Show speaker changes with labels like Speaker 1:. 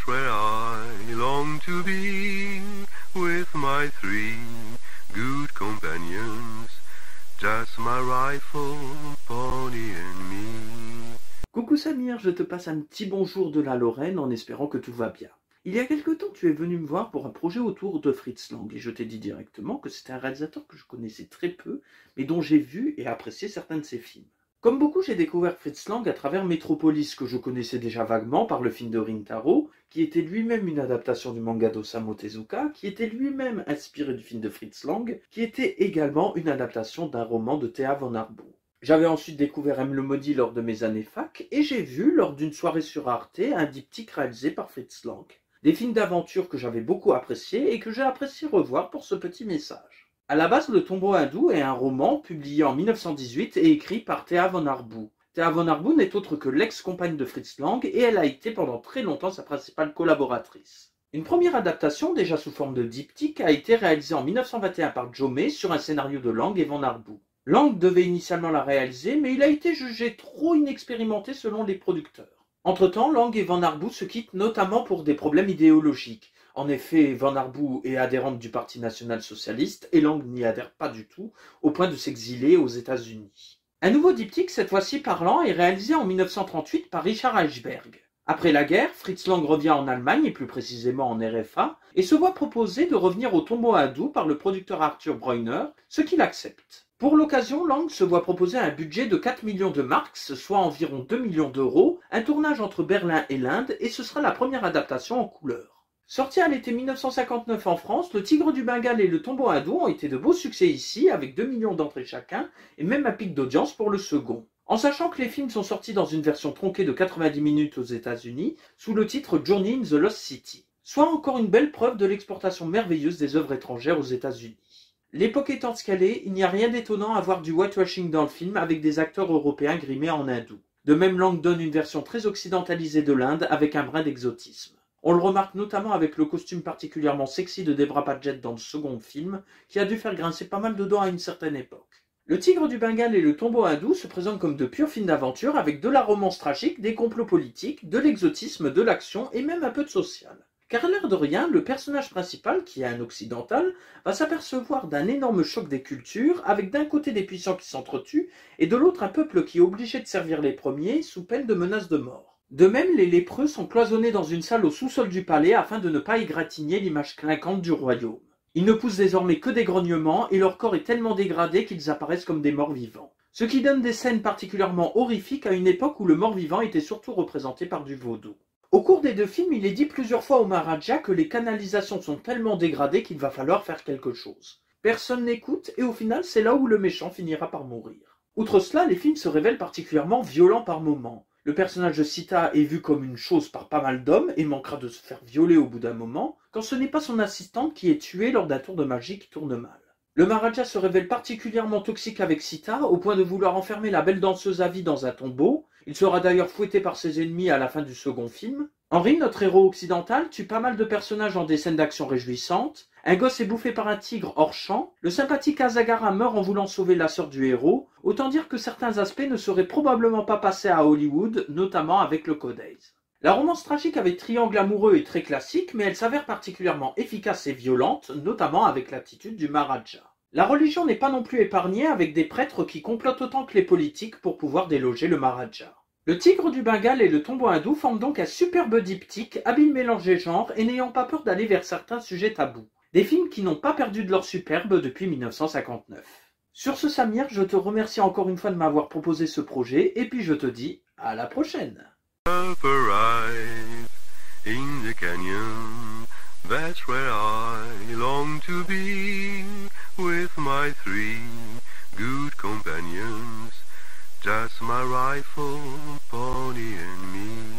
Speaker 1: where I long to be, with my three good companions, just my rifle, pony and me.
Speaker 2: Coucou Samir, je te passe un petit bonjour de la Lorraine en espérant que tout va bien. Il y a quelque temps, tu es venu me voir pour un projet autour de Fritz Lang et je t'ai dit directement que c'était un réalisateur que je connaissais très peu, mais dont j'ai vu et apprécié certains de ses films. Comme beaucoup, j'ai découvert Fritz Lang à travers Metropolis, que je connaissais déjà vaguement par le film de Rintaro, qui était lui-même une adaptation du manga d'Osamu Tezuka, qui était lui-même inspiré du film de Fritz Lang, qui était également une adaptation d'un roman de Thea von Arboux. J'avais ensuite découvert M. le Maudit lors de mes années fac, et j'ai vu, lors d'une soirée sur Arte, un diptyque réalisé par Fritz Lang. Des films d'aventure que j'avais beaucoup appréciés et que j'ai apprécié revoir pour ce petit message. À la base, Le Tombeau hindou est un roman publié en 1918 et écrit par Thea von Arboux. Thea von Arboux n'est autre que l'ex-compagne de Fritz Lang et elle a été pendant très longtemps sa principale collaboratrice. Une première adaptation, déjà sous forme de diptyque, a été réalisée en 1921 par Joe May sur un scénario de Lang et von Arboux. Lang devait initialement la réaliser, mais il a été jugé trop inexpérimenté selon les producteurs. Entre-temps, Lang et von Arboux se quittent notamment pour des problèmes idéologiques. En effet, von Arboux est adhérente du Parti national-socialiste et Lang n'y adhère pas du tout, au point de s'exiler aux États-Unis. Un nouveau diptyque, cette fois-ci parlant, est réalisé en 1938 par Richard Eichberg. Après la guerre, Fritz Lang revient en Allemagne, et plus précisément en RFA, et se voit proposer de revenir au Tombeau hindou par le producteur Arthur Breuner, ce qu'il accepte. Pour l'occasion, Lang se voit proposer un budget de 4 millions de marks, soit environ 2 millions d'euros, un tournage entre Berlin et l'Inde, et ce sera la première adaptation en couleur. Sorti à l'été 1959 en France, Le Tigre du Bengale et Le Tombeau hindou ont été de beaux succès ici, avec 2 millions d'entrées chacun, et même un pic d'audience pour le second. En sachant que les films sont sortis dans une version tronquée de 90 minutes aux États-Unis, sous le titre Journey in the Lost City. Soit encore une belle preuve de l'exportation merveilleuse des œuvres étrangères aux États-Unis. L'époque étant ce qu'elle est, il n'y a rien d'étonnant à voir du whitewashing dans le film avec des acteurs européens grimés en hindou. De même, Lang donne une version très occidentalisée de l'Inde avec un brin d'exotisme. On le remarque notamment avec le costume particulièrement sexy de Debra Paget dans le second film, qui a dû faire grincer pas mal de dents à une certaine époque. Le Tigre du Bengale et Le Tombeau hindou se présentent comme de purs films d'aventure avec de la romance tragique, des complots politiques, de l'exotisme, de l'action et même un peu de social. Car à l'air de rien, le personnage principal, qui est un occidental, va s'apercevoir d'un énorme choc des cultures, avec d'un côté des puissants qui s'entretuent, et de l'autre un peuple qui est obligé de servir les premiers, sous peine de menaces de mort. De même, les lépreux sont cloisonnés dans une salle au sous-sol du palais afin de ne pas égratigner l'image clinquante du royaume. Ils ne poussent désormais que des grognements, et leur corps est tellement dégradé qu'ils apparaissent comme des morts vivants. Ce qui donne des scènes particulièrement horrifiques à une époque où le mort-vivant était surtout représenté par du vaudou. Au cours des deux films, il est dit plusieurs fois au Maharaja que les canalisations sont tellement dégradées qu'il va falloir faire quelque chose. Personne n'écoute et au final, c'est là où le méchant finira par mourir. Outre cela, les films se révèlent particulièrement violents par moments. Le personnage de Sita est vu comme une chose par pas mal d'hommes et manquera de se faire violer au bout d'un moment, quand ce n'est pas son assistante qui est tuée lors d'un tour de magie qui tourne mal. Le Maharaja se révèle particulièrement toxique avec Sita, au point de vouloir enfermer la belle danseuse à vie dans un tombeau. Il sera d'ailleurs fouetté par ses ennemis à la fin du second film. Henry, notre héros occidental, tue pas mal de personnages dans des scènes d'action réjouissantes. Un gosse est bouffé par un tigre hors champ. Le sympathique Asagara meurt en voulant sauver la sœur du héros. Autant dire que certains aspects ne seraient probablement pas passés à Hollywood, notamment avec le Codays. La romance tragique avec triangle amoureux est très classique, mais elle s'avère particulièrement efficace et violente, notamment avec l'attitude du Maharaja. La religion n'est pas non plus épargnée avec des prêtres qui complotent autant que les politiques pour pouvoir déloger le Maharaja. Le Tigre du Bengale et Le Tombeau hindou forment donc un superbe diptyque, habile mélange des genres et n'ayant pas peur d'aller vers certains sujets tabous. Des films qui n'ont pas perdu de leur superbe depuis 1959. Sur ce Samir, je te remercie encore une fois de m'avoir proposé ce projet et puis je te dis à la prochaine.
Speaker 1: Up arrive in the canyon, that's where I long to be, with my three good companions, just my rifle, pony and me.